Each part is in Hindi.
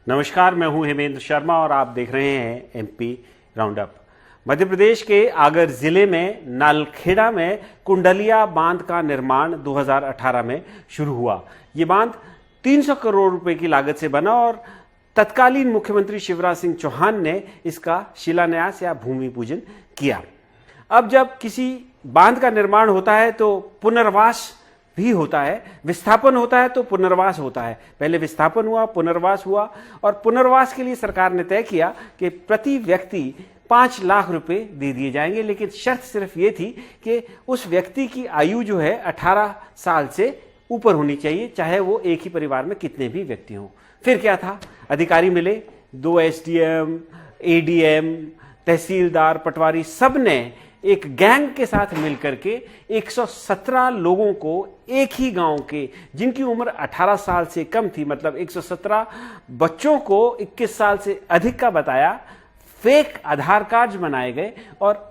नमस्कार, मैं हूं हेमेंद्र शर्मा और आप देख रहे हैं एमपी राउंडअप। मध्य प्रदेश के आगर जिले में नालखेड़ा में कुंडलिया बांध का निर्माण 2018 में शुरू हुआ। ये बांध 300 करोड़ रुपए की लागत से बना और तत्कालीन मुख्यमंत्री शिवराज सिंह चौहान ने इसका शिलान्यास या भूमि पूजन किया। अब जब किसी बांध का निर्माण होता है तो पुनर्वास भी होता है, विस्थापन होता है तो पुनर्वास होता है। पहले विस्थापन हुआ, पुनर्वास हुआ और पुनर्वास के लिए सरकार ने तय किया कि प्रति व्यक्ति 5 लाख रुपए दे दिए जाएंगे, लेकिन शर्त सिर्फ ये थी कि उस व्यक्ति की आयु जो है 18 साल से ऊपर होनी चाहिए, चाहे वो एक ही परिवार में कितने भी व्यक्ति हों। फिर क्या था, अधिकारी मिले, 2 एसडीएम, एडीएम, तहसीलदार, पटवारी, सब ने एक गैंग के साथ मिलकर के 117 लोगों को एक ही गांव के, जिनकी उम्र 18 साल से कम थी, मतलब 117 बच्चों को 21 साल से अधिक का बताया, फेक आधार कार्ड बनाए गए और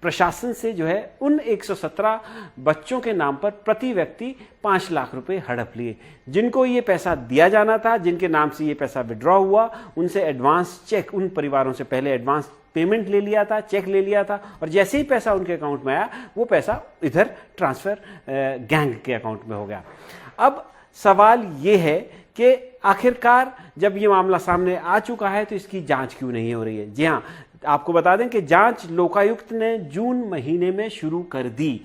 प्रशासन से जो है उन 117 बच्चों के नाम पर प्रति व्यक्ति 5 लाख रुपए हड़प लिए। जिनको ये पैसा दिया जाना था, जिनके नाम से ये पैसा विड्रॉ हुआ, उनसे एडवांस चेक, उन परिवारों से पहले एडवांस पेमेंट ले लिया था, चेक ले लिया था और जैसे ही पैसा उनके अकाउंट में आया वो पैसा इधर ट्रांसफर गैंग के अकाउंट में हो गया। अब सवाल ये है कि आखिरकार जब ये मामला सामने आ चुका है तो इसकी जांच क्यों नहीं हो रही है। जी हाँ, आपको बता दें कि जांच लोकायुक्त ने जून महीने में शुरू कर दी।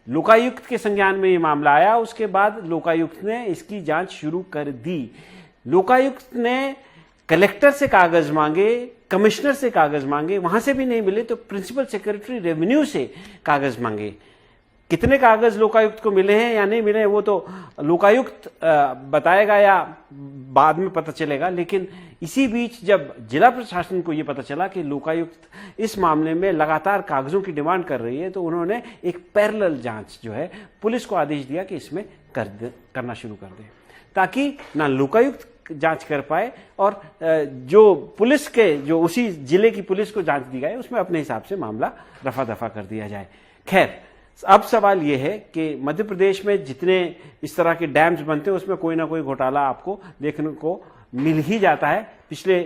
लोकायुक्त के संज्ञान में ये मामला आया, उसके बाद लोकायुक्त ने इसकी जांच शुरू कर दी। लोकायुक्त ने कलेक्टर से कागज मांगे, कमिश्नर से कागज मांगे, वहां से भी नहीं मिले तो प्रिंसिपल सेक्रेटरी रेवेन्यू से कागज मांगे। कितने कागज लोकायुक्त को मिले हैं या नहीं मिले हैं वो तो लोकायुक्त बताएगा या बाद में पता चलेगा। लेकिन इसी बीच जब जिला प्रशासन को ये पता चला कि लोकायुक्त इस मामले में लगातार कागजों की डिमांड कर रही है तो उन्होंने एक पैरेलल जांच जो है पुलिस को आदेश दिया कि इसमें करना शुरू कर दे, ताकि ना लोकायुक्त जांच कर पाए और जो पुलिस के, जो उसी जिले की पुलिस को जांच दी गई उसमें अपने हिसाब से मामला रफा दफा कर दिया जाए। खैर, अब सवाल यह है कि मध्य प्रदेश में जितने इस तरह के डैम्स बनते हैं उसमें कोई ना कोई घोटाला आपको देखने को मिल ही जाता है। पिछले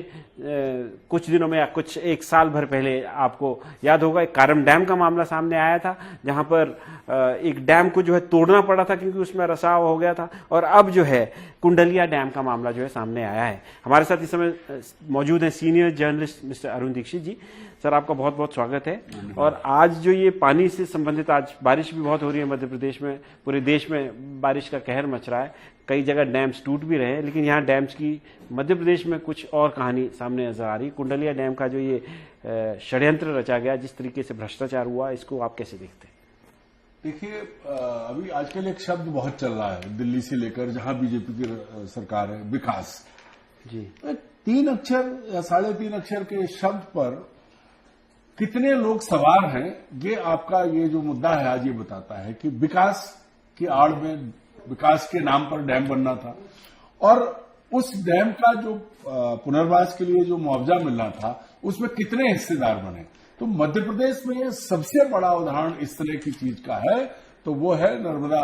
कुछ दिनों में या कुछ एक साल भर पहले आपको याद होगा एक कारम डैम का मामला सामने आया था, जहां पर एक डैम को जो है तोड़ना पड़ा था क्योंकि उसमें रसाव हो गया था। और अब जो है कुंडलिया डैम का मामला जो है सामने आया है। हमारे साथ इस समय मौजूद हैं senior journalist mister Arun Dikshit ji. Sir, आपका बहुत बहुत स्वागत है। और आज जो ये पानी से संबंधित, आज बारिश भी बहुत हो रही है मध्य प्रदेश में, पूरे देश में बारिश का कहर मच रहा है, कई जगह डैम्स टूट भी रहे हैं, लेकिन यहाँ डैम्स की मध्य प्रदेश में कुछ और कहानी सामने नजर आ रही है। कुंडलिया डैम का जो ये षड्यंत्र रचा गया, जिस तरीके से भ्रष्टाचार हुआ, इसको आप कैसे देखते हैं? देखिए, अभी आजकल एक शब्द बहुत चल रहा है दिल्ली से लेकर जहां बीजेपी की सरकार है, विकास जी। 3 अक्षर या 3.5 अक्षर के शब्द पर कितने लोग सवार हैं, ये आपका ये जो मुद्दा है आज ये बताता है कि विकास की आड़ में, विकास के नाम पर डैम बनना था और उस डैम का जो पुनर्वास के लिए जो मुआवजा मिलना था उसमें कितने हिस्सेदार बने। तो मध्य प्रदेश में सबसे बड़ा उदाहरण इस तरह की चीज का है तो वो है नर्मदा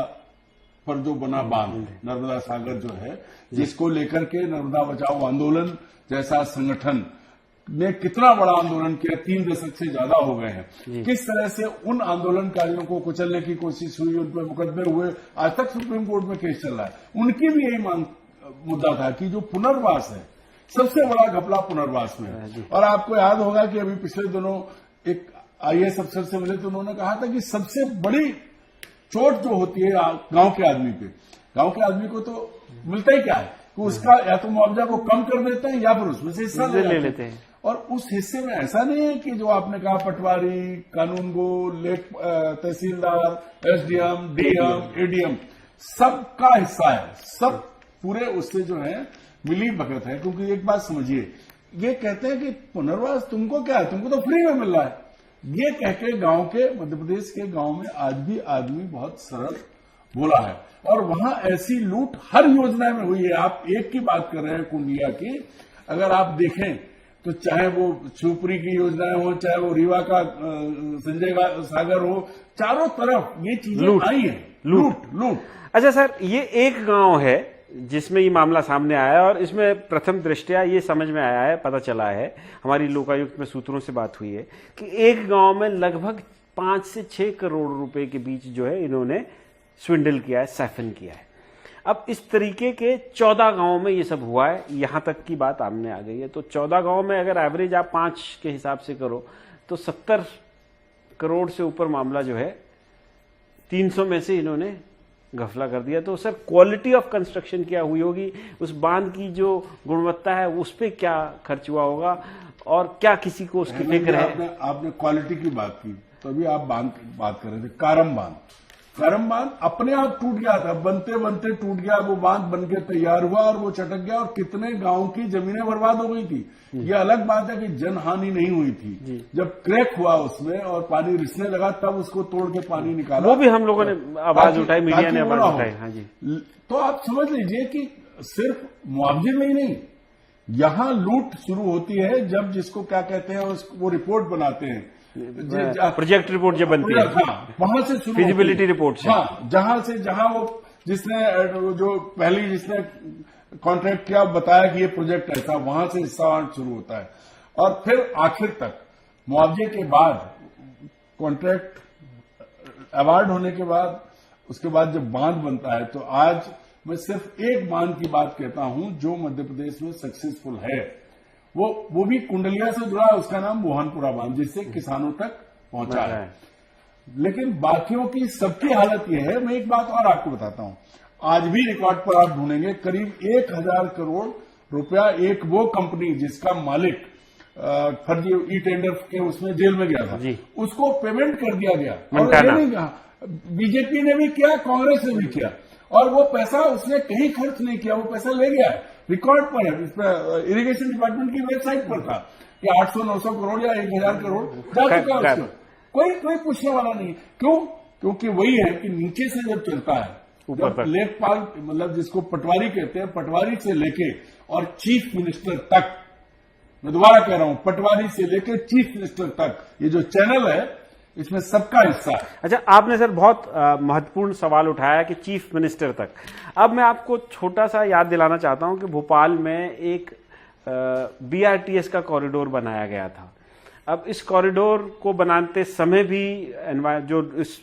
पर जो बना बांध, नर्मदा सागर जो है, जिसको लेकर के नर्मदा बचाओ आंदोलन जैसा संगठन ने कितना बड़ा आंदोलन किया, 3 दशक से ज्यादा हो गए हैं। किस तरह से उन आंदोलनकारियों को कुचलने की कोशिश हुई, उन पर मुकदमे हुए, आज तक सुप्रीम कोर्ट में केस चल रहा है। उनकी भी यही मुद्दा था कि जो पुनर्वास है, सबसे बड़ा घपला पुनर्वास में है। और आपको याद होगा कि अभी पिछले दिनों एक आईएएस अफसर से मिले तो उन्होंने कहा था कि सबसे बड़ी चोट जो होती है गांव के आदमी पे, गांव के आदमी को तो मिलता ही क्या है कि उसका या तो मुआवजा को कम कर देते हैं या फिर उसमें से हिस्सा ले लेते हैं। और उस हिस्से में ऐसा नहीं है कि जो आपने कहा पटवारी, कानूनगो, तहसीलदार, एसडीएम, डीएम, एडीएम, सबका हिस्सा है, सब पूरे उससे जो है मिली भगत है। क्योंकि एक बात समझिए, ये कहते हैं कि पुनर्वास तुमको क्या है, तुमको तो फ्री में मिल रहा है। ये कह के गांव के, मध्य प्रदेश के गांव में आज भी आदमी बहुत सरल बोला है और वहां ऐसी लूट हर योजना में हुई है। आप एक की बात कर रहे हैं कुंडिया की, अगर आप देखें तो चाहे वो शिवपुरी की योजनाएं हो, चाहे वो रीवा का संजय सागर हो, चारों तरफ ये चीजें आई है, लूट। अच्छा सर, ये एक गांव है जिसमें ये मामला सामने आया है और इसमें प्रथम दृष्टया ये समझ में आया है, पता चला है, हमारी लोकायुक्त में सूत्रों से बात हुई है कि एक गांव में लगभग 5 से 6 करोड़ रुपए के बीच जो है इन्होंने स्विंडल किया है, सैफन किया है। अब इस तरीके के 14 गांवों में ये सब हुआ है, यहां तक की बात सामने आ गई है। तो 14 गांवों में अगर एवरेज आप 5 के हिसाब से करो तो 70 करोड़ से ऊपर मामला जो है 300 में से इन्होंने घपला कर दिया। तो सर क्वालिटी ऑफ कंस्ट्रक्शन क्या हुई होगी, उस बांध की जो गुणवत्ता है उस पर क्या खर्च हुआ होगा और क्या किसी को उसकी फिक्र है? आपने क्वालिटी की बात की तो अभी आप बात कर रहे थे कारम बांध अपने आप टूट गया था, बनते बनते टूट गया, वो बांध बन के तैयार हुआ और वो चटक गया और कितने गांव की जमीनें बर्बाद हो गई थी। ये अलग बात है कि जनहानि नहीं हुई थी, जब क्रैक हुआ उसमें और पानी रिसने लगा तब उसको तोड़ के पानी निकाला, वो भी हम लोगों ने आवाज उठाई, मीडिया ने आवाज उठाई। हाँ जी। तो आप समझ लीजिए कि सिर्फ मुआवजे में ही नहीं, यहां लूट शुरू होती है जब जिसको क्या कहते हैं वो रिपोर्ट बनाते हैं, प्रोजेक्ट रिपोर्ट जब बनती है, हाँ, वहां से शुरू, फिजिबिलिटी रिपोर्ट से, हाँ, जहां वो जिसने कॉन्ट्रैक्ट किया बताया कि ये प्रोजेक्ट ऐसा, वहां से हिस्सावांट शुरू होता है और फिर आखिर तक मुआवजे के बाद कॉन्ट्रैक्ट अवार्ड होने के बाद उसके बाद जब बांध बनता है। तो आज मैं सिर्फ एक बांध की बात कहता हूं जो मध्य प्रदेश में सक्सेसफुल है, वो भी कुंडलिया से जुड़ा है, उसका नाम मोहनपुरा बांध, जिससे किसानों तक पहुंचा है। लेकिन बाकियों की सबकी हालत यह है, मैं एक बात और आपको बताता हूं, आज भी रिकॉर्ड पर आप ढूंढेंगे करीब 1000 करोड़ रुपया एक वो कंपनी जिसका मालिक फर्जी ई टेंडर के उसमें जेल में गया था, उसको पेमेंट कर दिया गया। और ये नहीं कहा, बीजेपी ने भी किया, कांग्रेस ने भी किया, और वो पैसा उसने कहीं खर्च नहीं किया, वो पैसा ले गया, रिकॉर्ड पर है, इस पर इरिगेशन डिपार्टमेंट की वेबसाइट पर था कि 800-900 करोड़ या 1000 करोड़ जा चुका है उसको, कोई पूछने वाला नहीं। क्यों? क्योंकि वही है कि नीचे से जब चलता है, जब लेखपाल मतलब जिसको पटवारी कहते हैं, पटवारी से लेके और चीफ मिनिस्टर तक, मैं दोबारा कह रहा हूं, पटवारी से लेके चीफ मिनिस्टर तक ये जो चैनल है इसमें सबका हिस्सा है। अच्छा, आपने सर बहुत महत्वपूर्ण सवाल उठाया कि चीफ मिनिस्टर तक। अब मैं आपको छोटा सा याद दिलाना चाहता हूं कि भोपाल में एक बीआरटीएस का कॉरिडोर बनाया गया था। अब इस कॉरिडोर को बनाते समय भी जो इस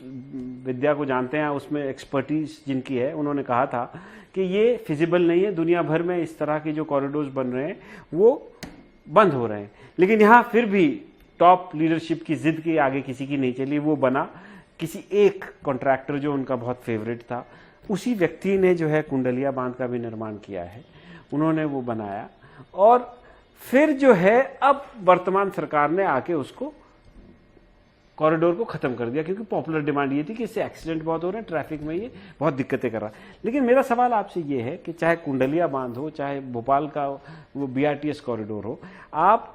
विद्या को जानते हैं, उसमें एक्सपर्टीज जिनकी है, उन्होंने कहा था कि ये फिजिबल नहीं है, दुनिया भर में इस तरह के जो कॉरिडोर्स बन रहे हैं वो बंद हो रहे हैं। लेकिन यहां फिर भी टॉप लीडरशिप की जिद के आगे किसी की नहीं चली, वो बना। किसी एक कॉन्ट्रैक्टर जो उनका बहुत फेवरेट था, उसी व्यक्ति ने जो है कुंडलिया बांध का भी निर्माण किया है, उन्होंने वो बनाया। और फिर जो है अब वर्तमान सरकार ने आके उसको कॉरिडोर को खत्म कर दिया, क्योंकि पॉपुलर डिमांड ये थी कि इससे एक्सीडेंट बहुत हो रहे हैं, ट्रैफिक में ये बहुत दिक्कतें कर रहा है। लेकिन मेरा सवाल आपसे ये है कि चाहे कुंडलिया बांध हो, चाहे भोपाल का वो बीआरटीएस कॉरिडोर हो, आप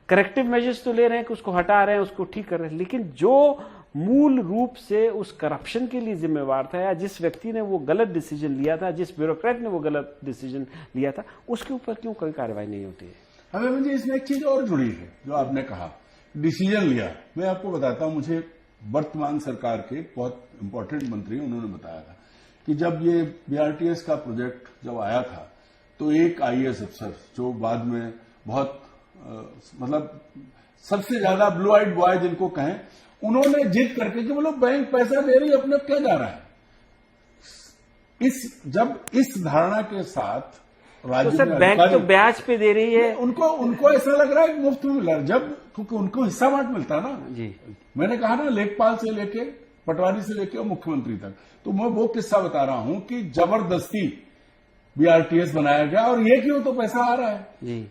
करेक्टिव मेजर्स तो ले रहे हैं कि उसको हटा रहे हैं, उसको ठीक कर रहे हैं, लेकिन जो मूल रूप से उस करप्शन के लिए जिम्मेवार था या जिस व्यक्ति ने वो गलत डिसीजन लिया था, जिस ब्यूरोक्रेट ने वो गलत डिसीजन लिया था, उसके ऊपर क्यों कोई कार्रवाई नहीं होती है? हमें मुझे इसमें एक चीज और जुड़ी है जो आपने कहा, डिसीजन लिया। मैं आपको बताता हूं, मुझे वर्तमान सरकार के बहुत इंपॉर्टेंट मंत्री उन्होंने बताया था कि जब ये बीआरटीएस का प्रोजेक्ट जब आया था तो एक आईएएस अफसर जो बाद में बहुत मतलब सबसे ज्यादा ब्लू आइड बॉय जिनको कहें, उन्होंने जिद करके कि बोलो बैंक पैसा दे रही है, अपने क्या जा रहा है, जब इस धारणा के साथ तो सर बैंक तो ब्याज पे दे रही है, उनको ऐसा लग रहा है मुफ्त में मिल रहा है, जब क्योंकि उनको हिस्सा बांट मिलता ना जी। मैंने कहा ना, लेखपाल से लेके पटवारी से लेके और मुख्यमंत्री तक। तो मैं वो किस्सा बता रहा हूं कि जबरदस्ती बीआरटीएस बनाया गया, और ये क्यों, तो पैसा आ रहा है जी।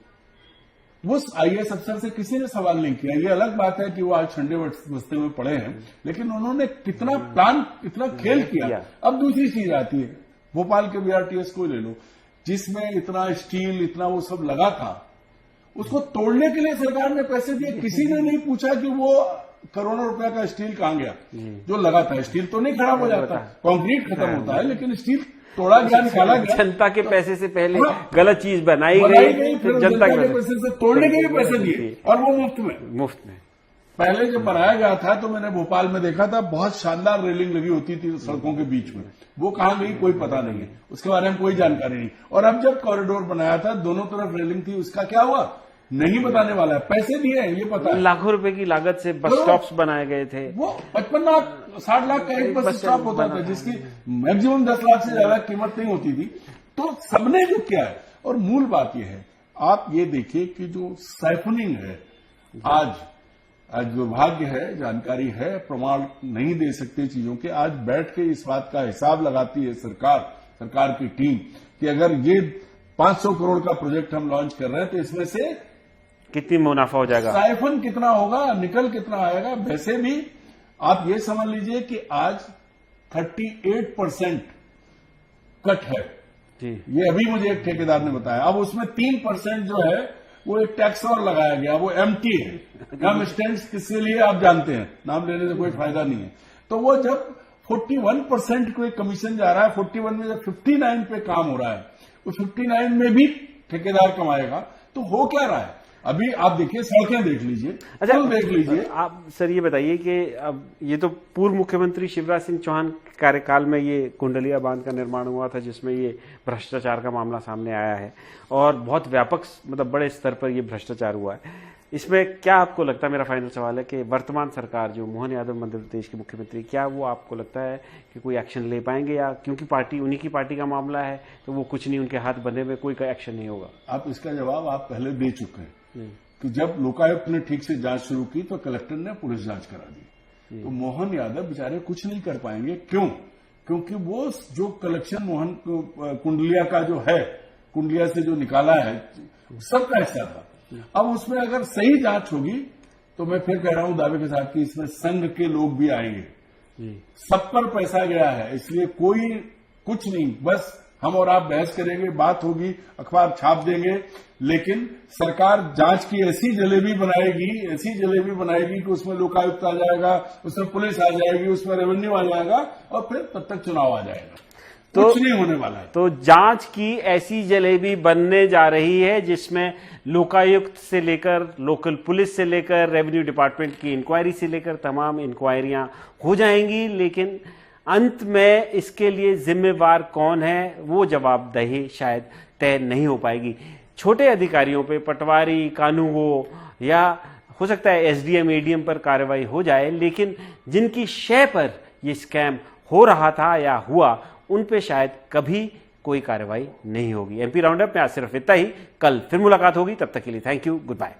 उस आईएएस अफसर से किसी ने सवाल नहीं किया। ये अलग बात है कि वो आज ठंडे बस्ते में पड़े हैं, लेकिन उन्होंने कितना प्लान, कितना खेल किया। अब दूसरी चीज आती है, भोपाल के बीआरटीएस को ले लो, जिसमें इतना स्टील, इतना वो सब लगा था, उसको तोड़ने के लिए सरकार ने पैसे दिए। किसी ने नहीं पूछा कि वो करोड़ों रुपए का स्टील कहां गया जो लगा था। स्टील तो नहीं खराब हो जाता, कंक्रीट खत्म होता है, लेकिन स्टील तोड़ा गया, निकाला गया। जनता के पैसे से पहले गलत चीज बनाई गई, फिर जनता के पैसे से तोड़ने के भी पैसे दिए, और वो मुफ्त में। पहले जब बनाया गया था तो मैंने भोपाल में देखा था, बहुत शानदार रेलिंग लगी होती थी सड़कों के बीच में, वो कहां गई कोई पता नहीं है, उसके बारे में कोई जानकारी नहीं। और अब जब कॉरिडोर बनाया था दोनों तरफ रेलिंग थी, उसका क्या हुआ नहीं बताने वाला है। पैसे दिए हैं ये पता है, लाखों रुपए की लागत से बस स्टॉप्स बनाए गए थे। वो 55 लाख 60 लाख का एक बस स्टॉप होता था जिसकी मैक्सिमम 10 लाख से ज्यादा कीमत नहीं होती थी। तो सबने जो किया है, और मूल बात यह है, आप ये देखिए कि जो साइफनिंग है, आज दुर्भाग्य है, जानकारी है, प्रमाण नहीं दे सकते चीजों के, आज बैठ के इस बात का हिसाब लगाती है सरकार की टीम कि अगर ये 500 करोड़ का प्रोजेक्ट हम लॉन्च कर रहे हैं तो इसमें से कितनी मुनाफा हो जाएगा, साइफन कितना होगा, निकल कितना आएगा। वैसे भी आप ये समझ लीजिए कि आज 38% कट है जी। ये अभी मुझे एक ठेकेदार ने बताया। अब उसमें 3% जो है वो एक टैक्स और लगाया गया, वो एमटी है, कम स्टैंड्स, किसके लिए आप जानते हैं, नाम लेने से कोई फायदा नहीं है। तो वो जब 41% को कमीशन जा रहा है, 41 में जब 59 पे काम हो रहा है, तो 59 में भी ठेकेदार कमाएगा, तो हो क्या रहा है। अभी आप देखिए, सड़कें देख लीजिए, अच्छा देख लीजिए। आप सर ये बताइए कि अब ये तो पूर्व मुख्यमंत्री शिवराज सिंह चौहान कार्यकाल में ये कुंडलिया बांध का निर्माण हुआ था, जिसमें ये भ्रष्टाचार का मामला सामने आया है और बहुत व्यापक, मतलब बड़े स्तर पर ये भ्रष्टाचार हुआ है। इसमें क्या आपको लगता है, मेरा फाइनल सवाल है कि वर्तमान सरकार जो मोहन यादव मध्य प्रदेश के मुख्यमंत्री, क्या वो आपको लगता है कि कोई एक्शन ले पाएंगे, या क्योंकि पार्टी उन्हीं की पार्टी का मामला है तो वो कुछ नहीं, उनके हाथ बंधे हुए, कोई एक्शन नहीं होगा। आप इसका जवाब आप पहले दे चुके हैं कि जब लोकायुक्त ने ठीक से जांच शुरू की तो कलेक्टर ने पुलिस जांच करा दी। तो मोहन यादव बेचारे कुछ नहीं कर पाएंगे। क्यों? क्योंकि वो जो कलेक्शन मोहन कुंडलिया का जो है, कुंडलिया से जो निकाला है, सबका हिस्सा था। अब उसमें अगर सही जांच होगी तो मैं फिर कह रहा हूं दावे के साथ कि इसमें संघ के लोग भी आएंगे। सब पर पैसा गया है, इसलिए कोई कुछ नहीं, बस हम और आप बहस करेंगे, बात होगी, अखबार छाप देंगे, लेकिन सरकार जांच की ऐसी जलेबी बनाएगी कि उसमें लोकायुक्त आ जाएगा, उसमें पुलिस आ जाएगी, उसमें रेवेन्यू आ जाएगा और फिर तब तक चुनाव आ जाएगा। तो कुछ नहीं होने वाला है। तो जांच की ऐसी जलेबी बनने जा रही है जिसमें लोकायुक्त से लेकर, लोकल पुलिस से लेकर, रेवेन्यू डिपार्टमेंट की इंक्वायरी से लेकर तमाम इंक्वायरियां हो जाएंगी, लेकिन अंत में इसके लिए जिम्मेवार कौन है वो जवाबदेही शायद तय नहीं हो पाएगी। छोटे अधिकारियों पे, पटवारी, कानूगो, या हो सकता है एसडीएम एडीएम पर कार्रवाई हो जाए, लेकिन जिनकी शय पर ये स्कैम हो रहा था या हुआ, उन पे शायद कभी कोई कार्रवाई नहीं होगी। एमपी राउंडअप में आज सिर्फ इतना ही, कल फिर मुलाकात होगी, तब तक के लिए थैंक यू, गुड बाय।